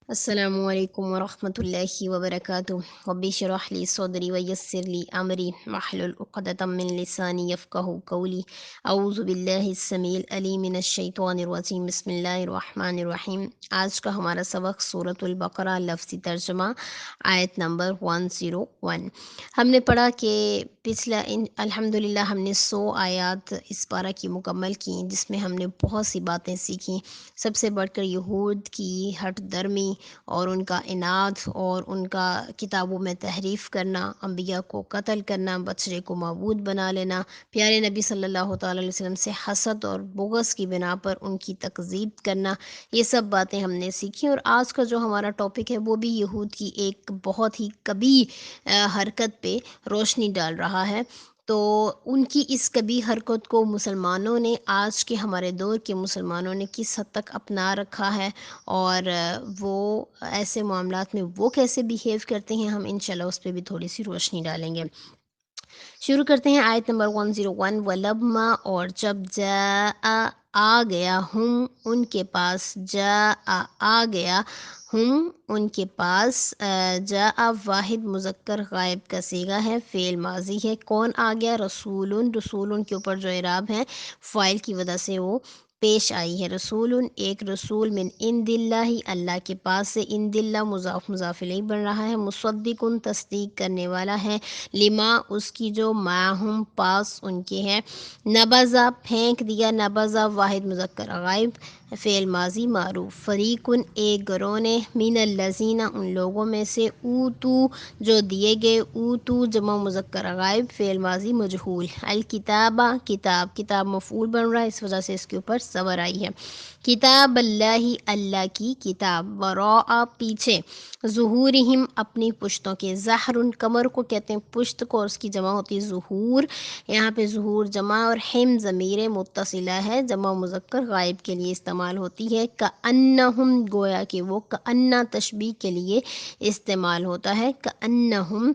السلام علیکم ورحمۃ اللہ وبرکاتہ رب اشرح لی صدری ویسر لی امری واحلل عقدۃ من لسانی یفقہوا قولی اعوذ باللہ السمیع العلیم من الشیطان الرجیم بسم اللہ الرحمن الرحیم۔ آج کا ہمارا سبق سورۃ البقرہ لفظی ترجمہ آیت نمبر 101۔ ہم نے پڑھا کہ پچھلا الحمدللہ ہم نے 100 آیات اس پارہ کی مکمل کی، جس میں ہم نے بہت سی باتیں سیکھیں۔ سب سے بڑھ کر یہود کی ہٹ درمی اور ان کا عناد اور ان کا کتابوں میں تحریف کرنا، انبیاء کو قتل کرنا، بچڑے کو معبود بنا لینا، پیارے نبی صلی اللہ تعالی علیہ وسلم سے حسد اور بغض کی بنا پر ان کی تکذیب کرنا، یہ سب باتیں ہم نے سیکھی۔ اور آج کا جو ہمارا ٹاپک ہے وہ بھی یہود کی ایک بہت ہی کبیح حرکت پہ روشنی ڈال رہا ہے۔ تو ان کی اس کبھی حرکت کو مسلمانوں نے، آج کے ہمارے دور کے مسلمانوں نے کس حد تک اپنا رکھا ہے، اور وہ ایسے معاملات میں وہ کیسے بیہیو کرتے ہیں، ہم انشاءاللہ اس پہ بھی تھوڑی سی روشنی ڈالیں گے۔ شروع کرتے ہیں آیت نمبر 101۔ وَلَمَّا، اور جب جاء آ گیا، ہم ان کے پاس، جاء آ گیا، ہم ان کے پاس، جاء واحد مذکر غائب کا صیغہ ہے، فعل ماضی ہے۔ کون آ گیا؟ رسول، رسول کے اوپر جو اعراب ہے فاعل کی وجہ سے وہ پیش آئی ہے۔ رسول، ایک رسول، من عند اللہ، اللہ کے پاس سے، عند اللہ مضاف مضاف الیہ بن رہا ہے، مصدق، تصدیق کرنے والا ہے، لما، اس کی جو، معہم، پاس ان کے ہے، نبذا، پھینک دیا، نبذا واحد مذکر غائب، فعل ماضی معروف، فریق، ایک گروہ نے، من الذین، ان لوگوں میں سے، اوتو، جو دیے گئے، اوتو جمع مذکر غائب، فعل ماضی مجہول، الکتاب، کتاب، کتاب مفعول بن رہا ہے، اس وجہ سے اس کے اوپر صبر آئی ہے، کتاب اللہ، اللہ کی کتاب، وراء، پیچھے، ظہورہم، اپنی پشتوں کے، ظہر، کمر کو کہتے ہیں پشت کو، اور اس کی جمع ہوتی ہے ظہور، یہاں پہ ظہور جمع، اور ہم ضمیر متصلہ ہے، جمع مذکر غائب کے لیے استعمال ہوتی ہے، کأنہم، گویا کہ وہ، کأنہ تشبیہ کے لیے استعمال ہوتا ہے، کأنہم،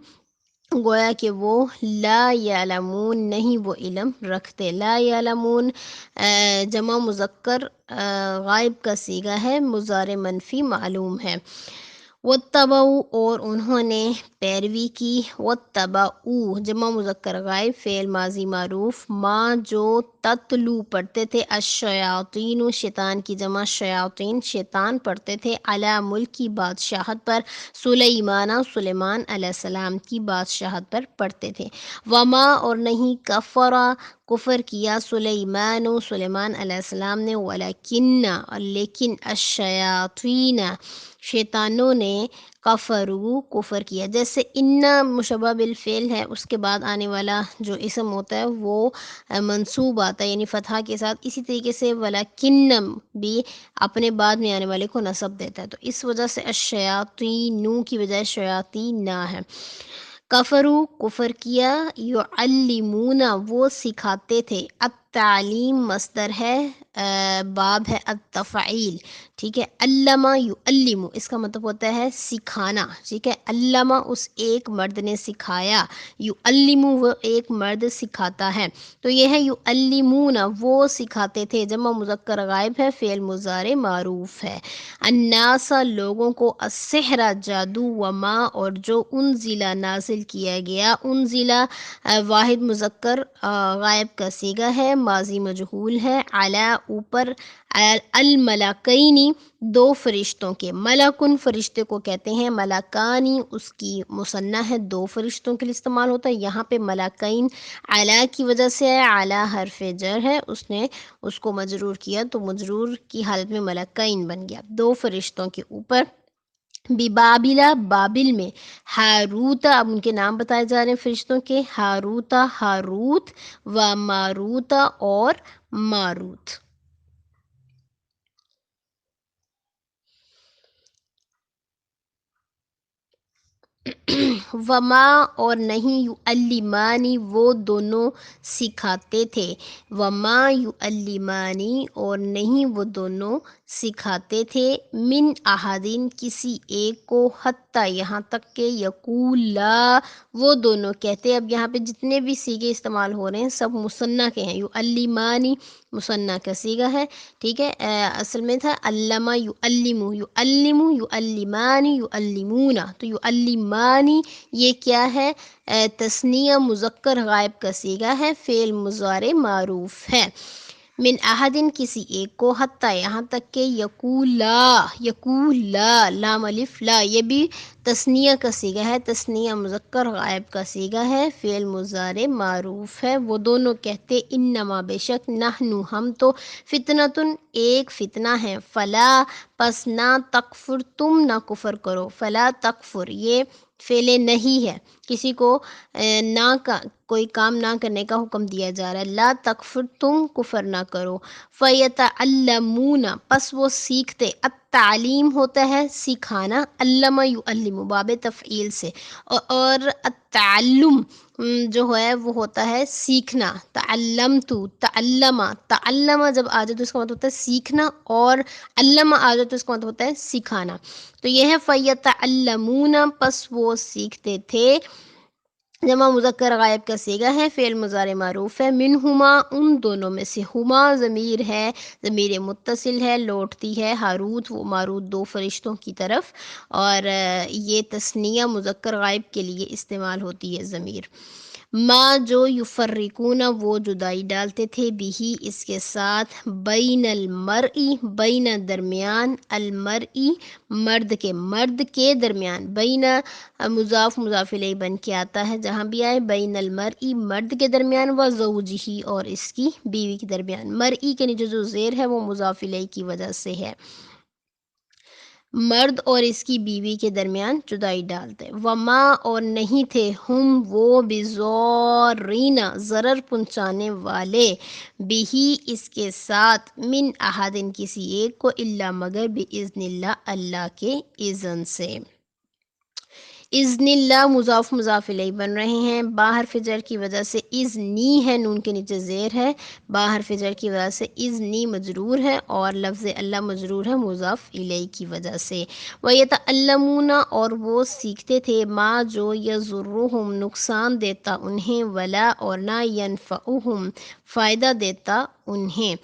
گویا کہ وہ، لا یعلمون، نہیں وہ علم رکھتے، لا یعلمون جمع مذکر غائب کا صیغہ ہے، مضارع منفی معلوم ہے، واتبعوا، اور انہوں نے پیروی کی، واتبعوا جمع مذکر غائب، فعل ماضی معروف، ما، جو، تتلو پڑھتے تھے، الشیاطین، شیطان کی جمع شیاطین، شیطان پڑھتے تھے، علی، ملک کی بادشاہت پر، سلیمان، سلیمان علیہ السلام کی بادشاہت پر پڑھتے تھے، وما، اور نہیں، کفرا، کفر کیا، سلیمان، سلیمان علیہ السلام نے، ولیکن، لیکن، الشیاطین، شیطانوں نے، کفروا، کفر کیا، جیسے ان مشبہ بالفعل ہے، اس کے بعد آنے والا جو اسم ہوتا ہے وہ منصوب آتا ہے، یعنی فتحہ کے ساتھ، اسی طریقے سے ولیکن بھی اپنے بعد میں آنے والے کو نصب دیتا ہے، تو اس وجہ سے الشیاطین کی بجائے شیاطین ہے، کفروا، کفر کیا، یعلمون، وہ سکھاتے تھے، التعلیم مصدر ہے، باب ہے التفعیل، ٹھیک ہے، علمہ یعلم، اس کا مطلب ہوتا ہے سکھانا، ٹھیک ہے، علمہ، اس ایک مرد نے سکھایا، یعلم، وہ ایک مرد سکھاتا ہے، تو یہ ہے یعلمون، وہ سکھاتے تھے، جمع مذکر غائب ہے، فعل مضارع معروف ہے، الناس، لوگوں کو، السحر، جادو، وما، اور جو، انزل، نازل کیا گیا، انزل واحد مذکر غائب کا صیغہ ہے، ماضی مجہول ہے، علی، اوپر، الملکین، دو فرشتوں کے، ملکن فرشتے کو کہتے ہیں، ملکانی اس کی مثنیٰ ہے، دو فرشتوں کے لیے استعمال ہوتا ہے، یہاں پہ ملکین علی کی وجہ سے ہے، علی حرف جر ہے، اس نے اس کو مجرور کیا تو مجرور کی حالت میں ملکین بن گیا، دو فرشتوں کے اوپر، ببابل، بابل میں، ہاروت، اب ان کے نام بتائے جا رہے ہیں فرشتوں کے، ہاروت، ہاروت، و ماروت، اور ماروت۔ وما، اور نہیں، یعلمانی، وہ دونوں سکھاتے تھے، وما یعلمانی، اور نہیں وہ دونوں سکھاتے تھے، من احدین، کسی ایک کو، حتی، حتیٰ یہاں تک کہ یقولا وہ دونوں کہتے ہیں. اب یہاں پہ جتنے بھی سیغے استعمال ہو رہے ہیں سب مثنیٰ کے ہیں. یعلمانی مثنیٰ کا صیغہ ہے، ٹھیک ہے. اصل میں تھا علمہ یعلمو، یعلمو یعلمانی یعلمونا. تو یعلمانی یہ کیا ہے؟ تثنیہ مذکر غائب کا صیغہ ہے، فعل مضارع معروف ہے. من احدن کسی ایک کو، حتیٰ یہاں تک کہ یقولا، یقولا لام الف لا یہ بھی تثنیہ کا صیغہ ہے، تثنیہ مذکر غائب کا صیغہ ہے، فعل مضارع معروف ہے. وہ دونوں کہتے انما بے شک نحنو ہم تو فتنتن ایک فتنہ ہے. فلا پس نہ تکفر تم نہ کفر کرو. فلا تکفر یہ فعل نہیں ہے، کسی کو نہ کا کوئی کام نہ کرنے کا حکم دیا جا رہا ہے. لا تکفر تم کفر نہ کرو. فیتعلمون پس وہ سیکھتے. التعلیم ہوتا ہے سکھانا، علم یعلم باب تفعیل سے، اور التعلم جو ہے وہ ہوتا ہے سیکھنا. تعلمت تعلم، تعلم جب آ جائے تو اس کا مطلب ہوتا ہے سیکھنا، اور علم آ جائے تو اس کا مطلب ہوتا ہے سکھانا. تو یہ ہے فیتعلمون پس وہ سیکھتے تھے. جمع مذکر غائب کا صیغہ ہے، فعل مضارع معروف ہے. منہما ان دونوں میں سے، ہما ضمیر ہے، ضمیر متصل ہے، لوٹتی ہے ہاروت و ماروت دو فرشتوں کی طرف، اور یہ تثنیہ مذکر غائب کے لیے استعمال ہوتی ہے ضمیر. ما جو یفرقون وہ جدائی ڈالتے تھے، بھی اس کے ساتھ، بین المرئی بین درمیان، المرئی مرد کے، مرد کے درمیان، بین مضاف مضاف الیہ بن کے آتا ہے جہاں بھی آئے. بین المرئی مرد کے درمیان، و زوجہ اور اس کی بیوی کے درمیان. مرئی کے نیچے جو زیر ہے وہ مضاف الیہ کی وجہ سے ہے، مرد اور اس کی بیوی کے درمیان جدائی ڈالتے. وما اور نہیں تھے، ہم وہ، بضارین ضرر پہنچانے والے، بھی اس کے ساتھ، من احدن کسی ایک کو، الا مگر باذن اللہ اللہ کے اذن سے. اذن اللہ مضاف مضاف الیہ بن رہے ہیں. باہر فجر کی وجہ سے اذنی ہے، نون کے نیچے زیر ہے، باہر فجر کی وجہ سے اذنی مجرور ہے، اور لفظ اللہ مجرور ہے مضاف الیہ کی وجہ سے. وَيَتَعَلَّمُونَ اور وہ سیکھتے تھے، ما جو یضرہم نقصان دیتا انہیں، ولا اور نہ ینفعہم فائدہ دیتا انہیں.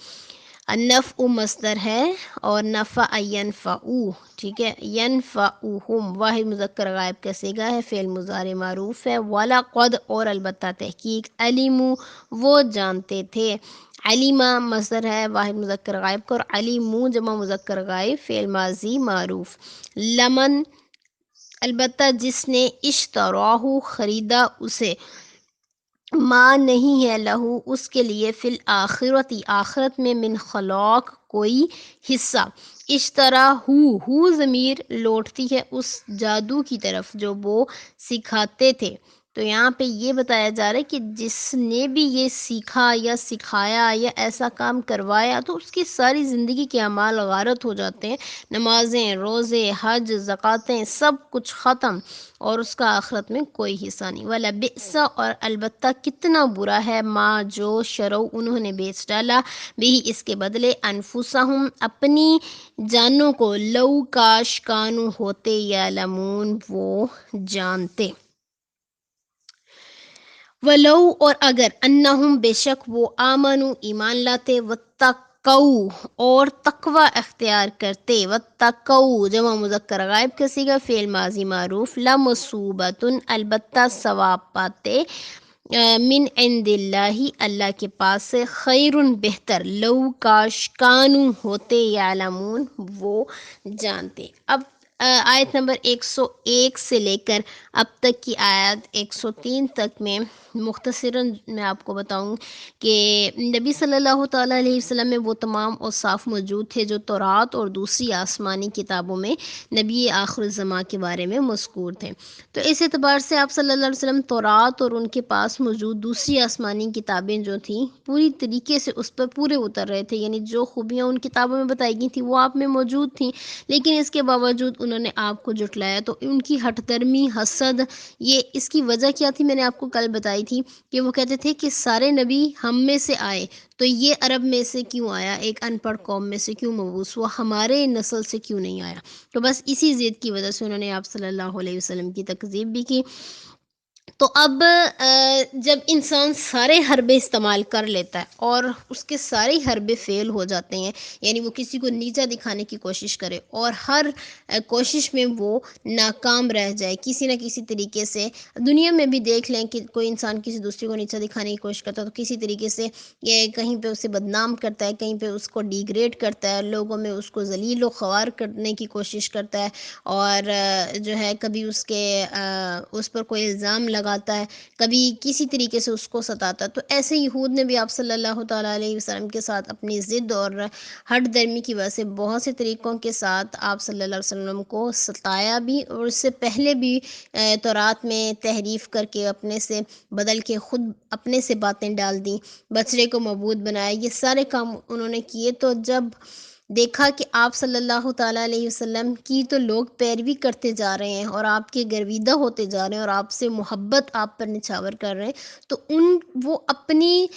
النفع مصدر ہے، اور نفع ینفعو، ٹھیک ہے. ینفعہم واحد مذکر غائب کا صیغہ ہے، فعل مضارع معروف ہے. وَلَقَدْ اور البتہ تحقیق، علموا وہ جانتے تھے. علمہ مصدر ہے واحد مذکر غائب کا، اور علموا جمع مذکر غائب فعل ماضی معروف. لمن البتہ جس نے، اشتراہ خریدا اسے، ما نہیں ہے، لہو اس کے لیے، فی الآخرتی آخرت میں، من خلاق کوئی حصہ. اشترا ہو ضمیر لوٹتی ہے اس جادو کی طرف جو وہ سکھاتے تھے. تو یہاں پہ یہ بتایا جا رہا ہے کہ جس نے بھی یہ سیکھا یا سکھایا یا ایسا کام کروایا تو اس کی ساری زندگی کے اعمال غارت ہو جاتے ہیں، نمازیں، روزے، حج، زکوٰۃیں سب کچھ ختم، اور اس کا آخرت میں کوئی حصہ نہیں. وَلَبِئْسَ اور البتہ کتنا برا ہے، ما جو شرو انہوں نے بیچ ڈالا، بھی اس کے بدلے، انفسہم اپنی جانوں کو، لو کاش کانو ہوتے، یعلمون وہ جانتے. ولو اور اگر، انہم بے شک وہ، آمنو ایمان لاتے، واتقوا اور تقوی اختیار کرتے، واتقوا جمع مذکر غائب کا صیغہ فعل ماضی معروف. لمثوبۃ البتہ ثواب پاتے، من عند اللہ اللہ کے پاس سے، خیر بہتر، لو کاش کانو ہوتے، یعلمون وہ جانتے. اب آیت نمبر 101 سے لے کر اب تک کی آیت 103 تک میں مختصراً میں آپ کو بتاؤں کہ نبی صلی اللہ تعالیٰ علیہ وسلم میں وہ تمام اوصاف موجود تھے جو تورات اور دوسری آسمانی کتابوں میں نبی آخر الزماں کے بارے میں مذکور تھے. تو اس اعتبار سے آپ صلی اللہ علیہ وسلم تورات اور ان کے پاس موجود دوسری آسمانی کتابیں جو تھیں پوری طریقے سے اس پر پورے اتر رہے تھے، یعنی جو خوبیاں ان کتابوں میں بتائی گئی تھیں وہ آپ میں موجود تھیں، لیکن اس کے باوجود انہوں نے آپ کو جھٹلایا، تو ان کی ہٹ درمی، حسد، یہ اس کی وجہ کیا تھی میں نے آپ کو کل بتائی تھی کہ وہ کہتے تھے کہ سارے نبی ہم میں سے آئے تو یہ عرب میں سے کیوں آیا، ایک ان پڑھ قوم میں سے کیوں مبعوث ہوا، ہمارے نسل سے کیوں نہیں آیا؟ تو بس اسی ضد کی وجہ سے انہوں نے آپ صلی اللہ علیہ وسلم کی تکذیب بھی کی۔ تو اب جب انسان سارے حربے استعمال کر لیتا ہے اور اس کے سارے حربے فیل ہو جاتے ہیں، یعنی وہ کسی کو نیچا دکھانے کی کوشش کرے اور ہر کوشش میں وہ ناکام رہ جائے کسی نہ کسی طریقے سے، دنیا میں بھی دیکھ لیں کہ کوئی انسان کسی دوسرے کو نیچا دکھانے کی کوشش کرتا ہے تو کسی طریقے سے یہ کہیں پہ اسے بدنام کرتا ہے، کہیں پہ اس کو ڈیگریڈ کرتا ہے، لوگوں میں اس کو ذلیل و خوار کرنے کی کوشش کرتا ہے، اور جو ہے کبھی اس پر کوئی الزام لگاتا ہے، کبھی کسی طریقے سے اس کو ستاتا ہے۔ تو ایسے یہود نے بھی آپ صلی اللہ تعالیٰ علیہ وسلم کے ساتھ اپنی ضد اور ہٹ درمی کی وجہ سے بہت سے طریقوں کے ساتھ آپ صلی اللہ علیہ وسلم کو ستایا بھی، اور اس سے پہلے بھی تورات میں تحریف کر کے اپنے سے بدل کے خود اپنے سے باتیں ڈال دیں، بچڑے کو معبود بنایا، یہ سارے کام انہوں نے کیے۔ تو جب دیکھا کہ آپ صلی اللہ تعالیٰ علیہ وسلم کی تو لوگ پیروی کرتے جا رہے ہیں اور آپ کے گرویدہ ہوتے جا رہے ہیں اور آپ سے محبت آپ پر نچھاور کر رہے ہیں، تو وہ اپنے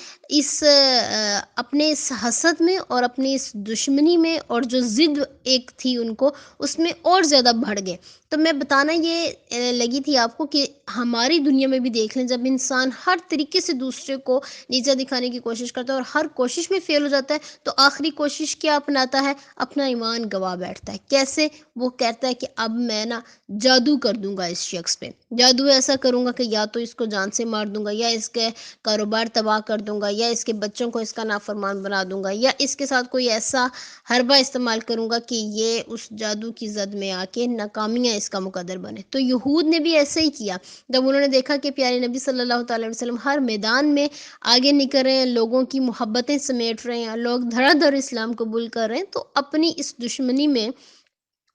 اس حسد میں اور اپنی اس دشمنی میں اور جو ضد ایک تھی ان کو، اس میں اور زیادہ بڑھ گئے۔ تو میں بتانا یہ لگی تھی آپ کو کہ ہماری دنیا میں بھی دیکھ لیں، جب انسان ہر طریقے سے دوسرے کو نیچا دکھانے کی کوشش کرتا ہے اور ہر کوشش میں فیل ہو جاتا ہے، تو آخری کوشش کیا اپناتا ہے؟ اپنا ایمان گوا بیٹھتا ہے۔ کیسے؟ وہ کہتا ہے کہ اب میں جادو کر دوں گا اس شخص پہ، جادو ایسا کروں گا کہ یا تو اس کو جان سے مار دوں گا، یا اس کے کاروبار تباہ کر دوں گا، یا اس کے بچوں کو اس کا نافرمان بنا دوں گا، یا اس کے ساتھ کوئی ایسا حربہ استعمال کروں گا کہ یہ اس جادو کی زد میں آ کے ناکامیاں اس کا مقدر بنے۔ تو یہود نے بھی ایسے ہی کیا، جب انہوں نے دیکھا کہ پیارے نبی صلی اللہ تعالی وسلم ہر میدان میں آگے نکل رہے ہیں، لوگوں کی محبتیں سمیٹ رہے ہیں، لوگ دھڑا دھڑ اسلام قبول کر رہے ہیں، تو اپنی اس دشمنی میں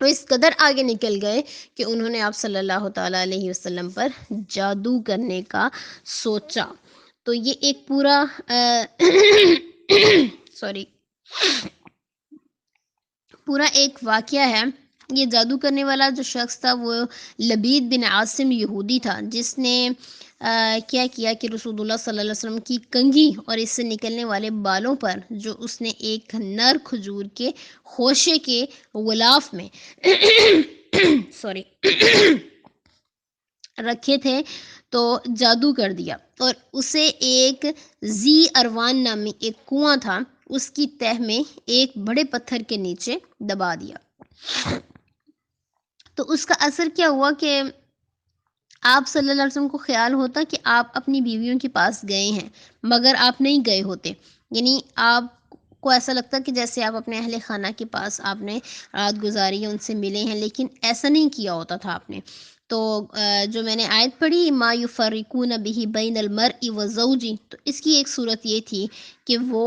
وہ اس قدر آگے نکل گئے کہ انہوں نے آپ صلی اللہ تعالیٰ علیہ وسلم پر جادو کرنے کا سوچا۔ تو یہ ایک پورا سوری پورا ایک واقعہ ہے۔ یہ جادو کرنے والا جو شخص تھا وہ لبید بن عاصم یہودی تھا، جس نے کیا کیا کہ رسول اللہ صلی اللہ علیہ وسلم کی کنگھی اور اس سے نکلنے والے بالوں پر جو اس نے ایک نر کھجور کے خوشے کے غلاف میں سوری رکھے تھے، تو جادو کر دیا، اور اسے ایک ذی اروان نامی ایک کنواں تھا، اس کی تہ میں ایک بڑے پتھر کے نیچے دبا دیا۔ تو اس کا اثر کیا ہوا کہ آپ صلی اللہ علیہ وسلم کو خیال ہوتا کہ آپ اپنی بیویوں کے پاس گئے ہیں، مگر آپ نہیں گئے ہوتے، یعنی آپ کو ایسا لگتا کہ جیسے آپ اپنے اہل خانہ کے پاس آپ نے رات گزاری ہے، ان سے ملے ہیں، لیکن ایسا نہیں کیا ہوتا تھا آپ نے۔ تو جو میں نے آیت پڑھی ما یفرقون بہ بین المرء وزوجہ، تو اس کی ایک صورت یہ تھی کہ وہ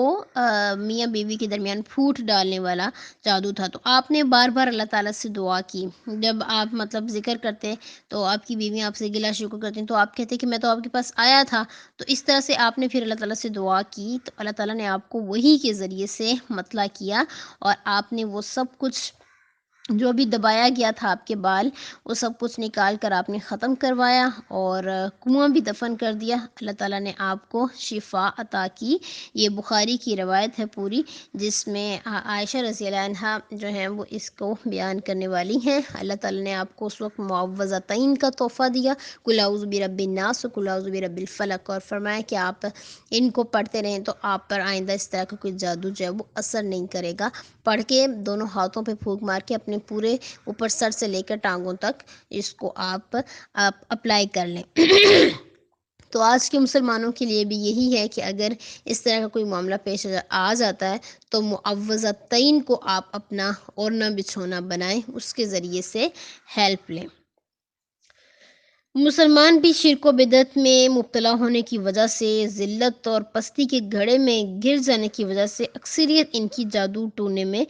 میاں بیوی کے درمیان پھوٹ ڈالنے والا جادو تھا۔ تو آپ نے بار بار اللہ تعالیٰ سے دعا کی، جب آپ ذکر کرتے تو آپ کی بیویاں آپ سے گلہ شکر کرتی ہیں، تو آپ کہتے کہ میں تو آپ کے پاس آیا تھا، تو اس طرح سے آپ نے پھر اللہ تعالیٰ سے دعا کی، تو اللہ تعالیٰ نے آپ کو وحی کے ذریعے سے مطلع کیا، اور آپ نے وہ سب کچھ جو بھی دبایا گیا تھا آپ کے بال، وہ سب کچھ نکال کر آپ نے ختم کروایا اور کنواں بھی دفن کر دیا۔ اللہ تعالیٰ نے آپ کو شفا عطا کی۔ یہ بخاری کی روایت ہے پوری، جس میں عائشہ رضی اللہ عنہا جو ہیں وہ اس کو بیان کرنے والی ہیں۔ اللہ تعالیٰ نے آپ کو اس وقت معوذتین کا تحفہ دیا، قل اعوذ برب الناس و قل اعوذ برب الفلق، اور فرمایا کہ آپ ان کو پڑھتے رہیں تو آپ پر آئندہ اس طرح کا کوئی جادو جو ہے وہ اثر نہیں کرے گا۔ پڑھ کے دونوں ہاتھوں پہ پھونک مار کے اپنے پورے اوپر سر سے لے کر ٹانگوں تک اس کو آپ اپلائی کر لیں۔ تو آج کے مسلمانوں کے لیے بھی یہی ہے کہ اگر اس طرح کا کوئی معاملہ پیش آ جاتا ہے تو معوذتین کو آپ اپنا اوڑھنا بچھونا بنائیں، اس کے ذریعے سے ہیلپ لیں۔ مسلمان بھی شرک و بدعت میں مبتلا ہونے کی وجہ سے، ذلت اور پستی کے گھڑے میں گر جانے کی وجہ سے اکثریت ان کی جادو ٹونے میں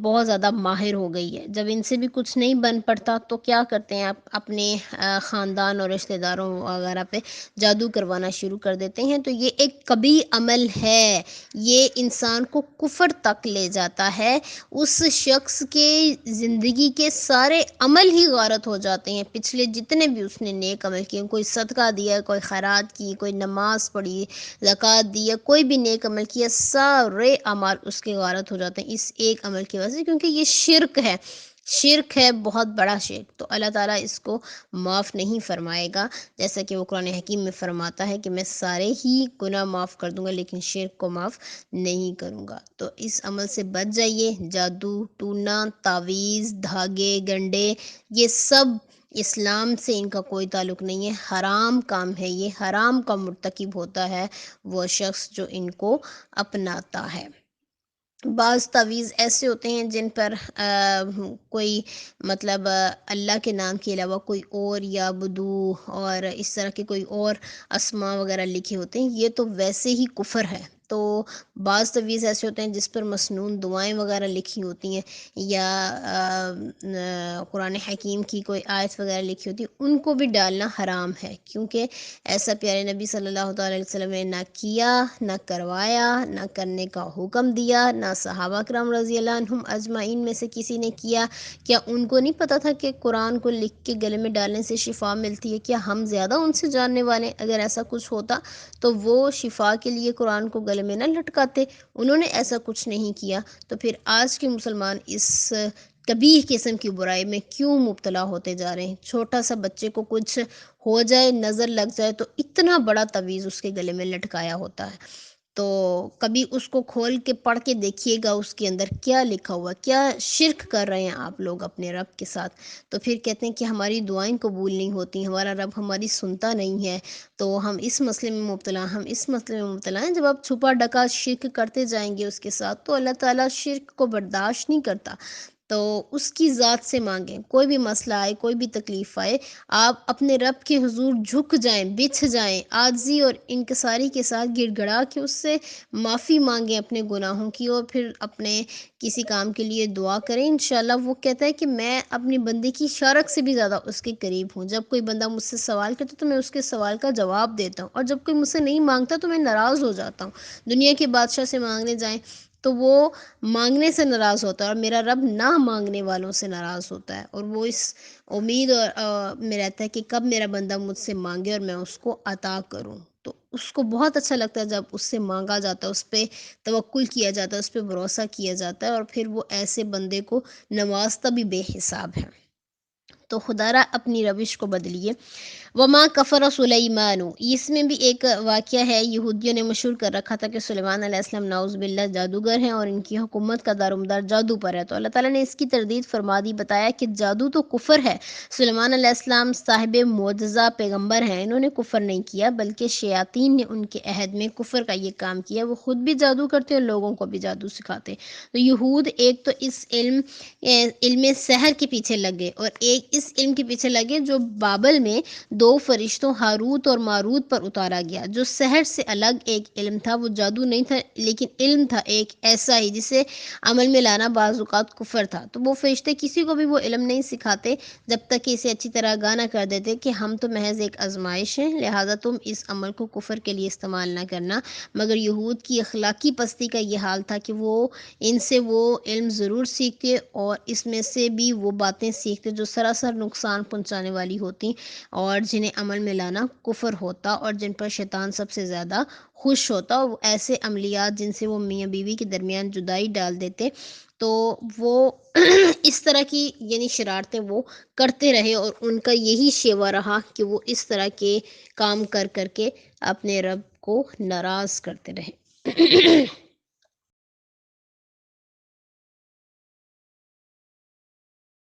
بہت زیادہ ماہر ہو گئی ہے۔ جب ان سے بھی کچھ نہیں بن پڑتا تو کیا کرتے ہیں، آپ اپنے خاندان اور رشتہ داروں وغیرہ پہ جادو کروانا شروع کر دیتے ہیں۔ تو یہ ایک قبیح عمل ہے، یہ انسان کو کفر تک لے جاتا ہے۔ اس شخص کے زندگی کے سارے عمل ہی غارت ہو جاتے ہیں، پچھلے جتنے بھی اس نے نیک عمل کیے، کوئی صدقہ دیا، کوئی خیرات کی، کوئی نماز پڑھی، زکوٰۃ دی، یا کوئی بھی نیک عمل کیا، سارے اعمال اس کے غارت ہو جاتے ہیں اس ایک عمل کی وجہ سے، کیونکہ یہ شرک ہے، شرک ہے، بہت بڑا شرک۔ تو اللہ تعالیٰ اس کو معاف نہیں فرمائے گا، جیسا کہ وہ قرآن حکیم میں فرماتا ہے کہ میں سارے ہی گناہ معاف کر دوں گا لیکن شرک کو معاف نہیں کروں گا۔ تو اس عمل سے بچ جائیے۔ جادو ٹونا، تعویذ، دھاگے، گنڈے، یہ سب اسلام سے ان کا کوئی تعلق نہیں ہے، حرام کام ہے، یہ حرام کا مرتکب ہوتا ہے وہ شخص جو ان کو اپناتا ہے۔ بعض تعویذ ایسے ہوتے ہیں جن پر کوئی مطلب اللہ کے نام کے علاوہ کوئی اور یا بدو اور اس طرح کے کوئی اور اسما وغیرہ لکھے ہوتے ہیں، یہ تو ویسے ہی کفر ہے۔ تو بعض تعویذ ایسے ہوتے ہیں جس پر مسنون دعائیں وغیرہ لکھی ہوتی ہیں، یا قرآن حکیم کی کوئی آیت وغیرہ لکھی ہوتی ہے، ان کو بھی ڈالنا حرام ہے، کیونکہ ایسا پیارے نبی صلی اللہ تعالیٰ علیہ وسلم نے نہ کیا، نہ کروایا، نہ کرنے کا حکم دیا، نہ صحابہ کرام رضی اللہ عنہم اجمعین میں سے کسی نے کیا۔ کیا ان کو نہیں پتہ تھا کہ قرآن کو لکھ کے گلے میں ڈالنے سے شفا ملتی ہے؟ کیا ہم زیادہ ان سے جاننے والے ہیں؟ اگر ایسا کچھ ہوتا تو وہ شفا کے لیے قرآن کو گلے میں نہ لٹکاتے، انہوں نے ایسا کچھ نہیں کیا۔ تو پھر آج کے مسلمان اس قبیح قسم کی برائی میں کیوں مبتلا ہوتے جا رہے ہیں؟ چھوٹا سا بچے کو کچھ ہو جائے، نظر لگ جائے، تو اتنا بڑا تعویذ اس کے گلے میں لٹکایا ہوتا ہے۔ تو کبھی اس کو کھول کے پڑھ کے دیکھیے گا اس کے اندر کیا لکھا ہوا، کیا شرک کر رہے ہیں آپ لوگ اپنے رب کے ساتھ۔ تو پھر کہتے ہیں کہ ہماری دعائیں قبول نہیں ہوتی، ہمارا رب ہماری سنتا نہیں ہے، تو ہم اس مسئلے میں مبتلا، ہم اس مسئلے میں مبتلا ہیں۔ جب آپ چھپا ڈکا شرک کرتے جائیں گے اس کے ساتھ، تو اللہ تعالیٰ شرک کو برداشت نہیں کرتا۔ تو اس کی ذات سے مانگیں، کوئی بھی مسئلہ آئے، کوئی بھی تکلیف آئے، آپ اپنے رب کے حضور جھک جائیں، بچھ جائیں، عاجزی اور انکساری کے ساتھ گڑ گڑا کے اس سے معافی مانگیں اپنے گناہوں کی، اور پھر اپنے کسی کام کے لیے دعا کریں۔ انشاءاللہ وہ کہتا ہے کہ میں اپنی بندے کی شرک سے بھی زیادہ اس کے قریب ہوں۔ جب کوئی بندہ مجھ سے سوال کرتا تو میں اس کے سوال کا جواب دیتا ہوں، اور جب کوئی مجھ سے نہیں مانگتا تو میں ناراض ہو جاتا ہوں۔ دنیا کے بادشاہ سے مانگنے جائیں تو وہ مانگنے سے ناراض ہوتا ہے، اور میرا رب نہ مانگنے والوں سے ناراض ہوتا ہے، اور وہ اس امید اور میں رہتا ہے کہ کب میرا بندہ مجھ سے مانگے اور میں اس کو عطا کروں۔ تو اس کو بہت اچھا لگتا ہے جب اس سے مانگا جاتا ہے، اس پہ توکل کیا جاتا ہے، اس پہ بھروسہ کیا جاتا ہے، اور پھر وہ ایسے بندے کو نوازتا بھی بے حساب ہے۔ تو خدا را اپنی روش کو بدلیے۔ وما کفر سلیمان، اس میں بھی ایک واقعہ ہے، یہودیوں نے مشہور کر رکھا تھا کہ سلیمان علیہ السلام نعوذ باللہ جادوگر ہیں اور ان کی حکومت کا دارومدار جادو پر ہے۔ تو اللہ تعالیٰ نے اس کی تردید فرما دی، بتایا کہ جادو تو کفر ہے، سلیمان علیہ السلام صاحب معجزہ پیغمبر ہیں، انہوں نے کفر نہیں کیا، بلکہ شیاطین نے ان کے عہد میں کفر کا یہ کام کیا، وہ خود بھی جادو کرتے اور لوگوں کو بھی جادو سکھاتے۔ تو یہود ایک تو اس علم سحر کے پیچھے لگے، اور ایک اس علم کے پیچھے لگے جو بابل میں دو فرشتوں ہاروت اور ماروت پر اتارا گیا، جو سحر سے الگ ایک علم تھا، وہ جادو نہیں تھا لیکن علم تھا ایک ایسا ہی جسے عمل میں لانا بعض اوقات کفر تھا۔ تو وہ فرشتے کسی کو بھی وہ علم نہیں سکھاتے جب تک کہ اسے اچھی طرح آگاہ نہ کر دیتے کہ ہم تو محض ایک آزمائش ہیں، لہٰذا تم اس عمل کو کفر کے لیے استعمال نہ کرنا۔ مگر یہود کی اخلاقی پستی کا یہ حال تھا کہ وہ ان سے وہ علم ضرور سیکھتے، اور اس میں سے بھی وہ باتیں سیکھتے جو سراسر نقصان پہنچانے والی ہوتی، اور جنہیں عمل میں لانا کفر ہوتا، اور جن پر شیطان سب سے زیادہ خوش ہوتا، اور وہ ایسے عملیات جن سے وہ میاں بیوی کے درمیان جدائی ڈال دیتے۔ تو وہ اس طرح کی یعنی شرارتیں وہ کرتے رہے، اور ان کا یہی شیوا رہا کہ وہ اس طرح کے کام کر کر کے اپنے رب کو ناراض کرتے رہے۔